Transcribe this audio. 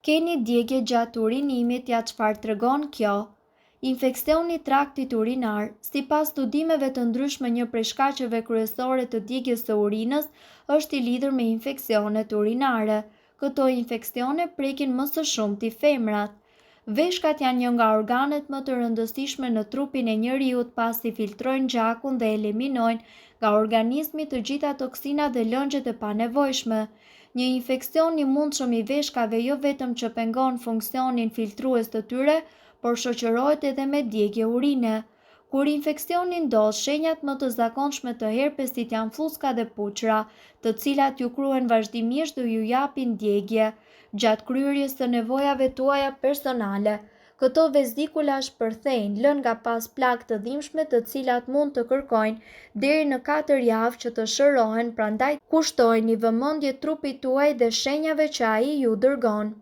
Keni djegje gjatë urinimit, ja çfarë tregon kjo? Infeksioni i traktit urinar. Sipas studimeve të ndryshme, një prej shkaqeve kryesore të djegjes së urinës është i lidhur me infeksionet urinare. Këto infeksione prekin më së shumti femrat. Veshkat janë një nga organet më të rëndësishme në trupin e njeriut, pasi filtrojnë gjakun dhe eliminojnë nga organizmi të gjitha toksinat dhe lëngjet e panevojshme. Një infeksion i mundshëm i veshkave jo vetëm që pengon funksionin filtrues të tyre, por shoqërohet edhe me djegje urine. Kur infeksioni ndodh, shenjat më të zakonshme të herpesit janë fluska dhe puçra, të cilat ju kryen vazhdimisht dhe ju japin djegje gjatë kryerjes së nevojave tuaja personale. Këto vezikula shpërthejnë, lënë nga pas plagë të dhimbshme, të cilat mund të kërkojnë deri në 4 javë që të shërohen, prandaj kushtojini vëmendje trupit tuaj dhe shenjave që ai ju dërgon.